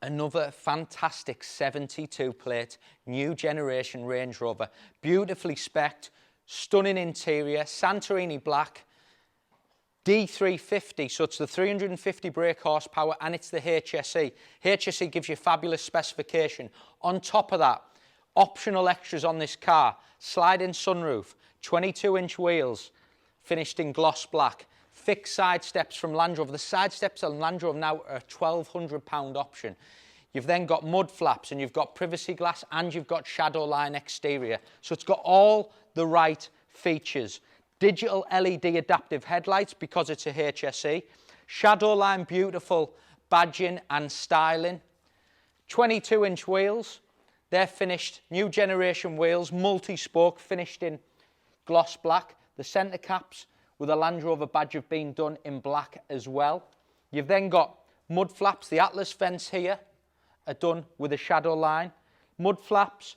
Another fantastic 72 plate, new generation Range Rover. Beautifully spec'd, stunning interior, Santorini black, D350, so it's the 350 brake horsepower and it's the HSE. HSE gives you fabulous specification. On top of that, optional extras on this car, sliding sunroof, 22-inch wheels, finished in gloss black, fixed side steps from Land Rover. The side steps on Land Rover now are a £1,200 option. You've then got mud flaps and you've got privacy glass and you've got shadow line exterior. So it's got all the right features. Digital LED adaptive headlights because it's a HSE. Shadow line beautiful badging and styling. 22-inch wheels. They're finished, new generation wheels, multi-spoke, finished in gloss black. The centre caps with a Land Rover badge have been done in black as well. You've then got mud flaps. The Atlas vents here are done with a shadow line. Mud flaps.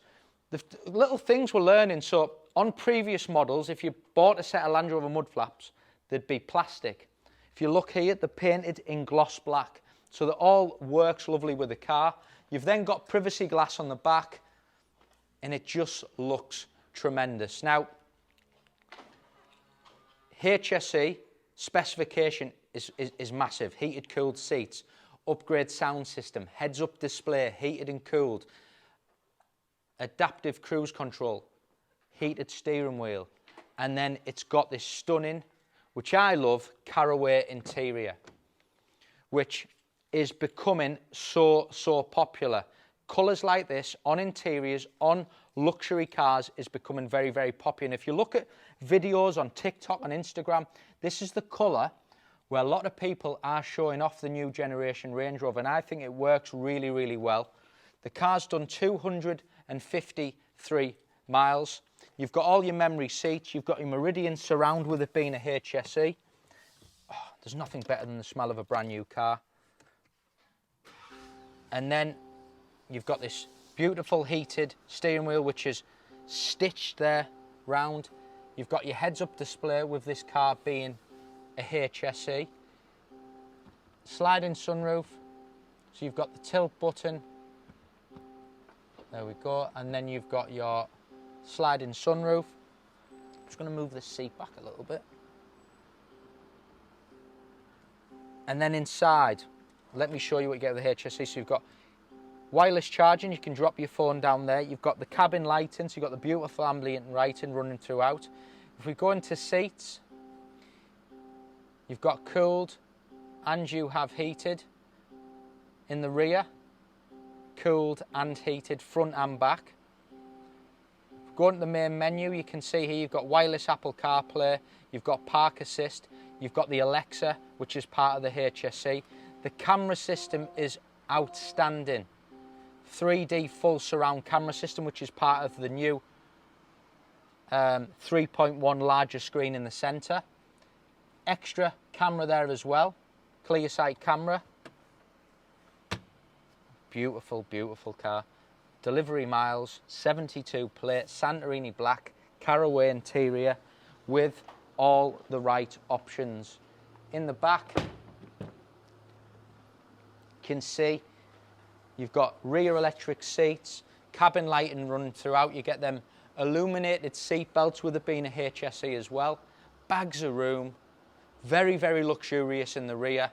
The little things we're learning. So on previous models, if you bought a set of Land Rover mud flaps, they'd be plastic. If you look here, they're painted in gloss black. So that all works lovely with the car. You've then got privacy glass on the back, and it just looks tremendous. Now, HSE specification is massive. Heated, cooled seats, upgrade sound system, heads-up display, heated and cooled, adaptive cruise control, heated steering wheel, and then it's got this stunning, which I love, Caraway interior, which is becoming so popular. Colours like this on interiors, on luxury cars is becoming very, very popular. And if you look at videos on TikTok and Instagram, this is the colour where a lot of people are showing off the new generation Range Rover, and I think it works really, really well. The car's done 253 miles. You've got all your memory seats. You've got your Meridian surround with it being a HSE. Oh, there's nothing better than the smell of a brand new car. And then you've got this beautiful heated steering wheel, which is stitched there round. You've got your heads-up display with this car being a HSE. Sliding sunroof. So you've got the tilt button. There we go. And then you've got your sliding sunroof. I'm just going to move this seat back a little bit. And then inside, let me show you what you get with the HSE. So you've got wireless charging, you can drop your phone down there. You've got the cabin lighting, so you've got the beautiful ambient lighting running throughout. If we go into seats, you've got cooled and you have heated in the rear, cooled and heated front and back. Go into the main menu, you can see here you've got wireless Apple CarPlay, you've got Park Assist, you've got the Alexa, which is part of the HSE. The camera system is outstanding. 3D full surround camera system, which is part of the new 3.1 larger screen in the centre. Extra camera there as well, clear sight camera. Beautiful, beautiful car. Delivery miles, 72 plate, Santorini black, Caraway interior with all the right options. In the back, you can see you've got rear electric seats, cabin lighting running throughout. You get them illuminated seat belts with it being a HSE as well. Bags of room, very, very luxurious in the rear.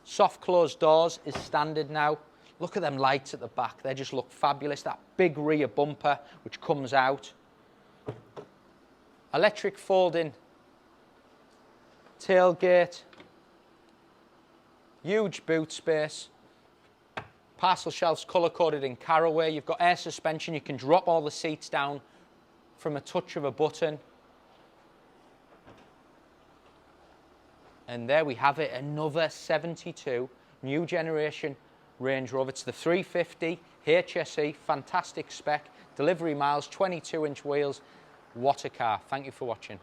Soft closed doors is standard now. Look at them lights at the back. They just look fabulous. That big rear bumper which comes out. Electric folding tailgate. Huge boot space. Parcel shelves colour-coded in Caraway. You've got air suspension. You can drop all the seats down from a touch of a button. And there we have it, another 72 new generation Range Rover. It's the 350 HSE, fantastic spec, delivery miles, 22-inch wheels. What a car. Thank you for watching.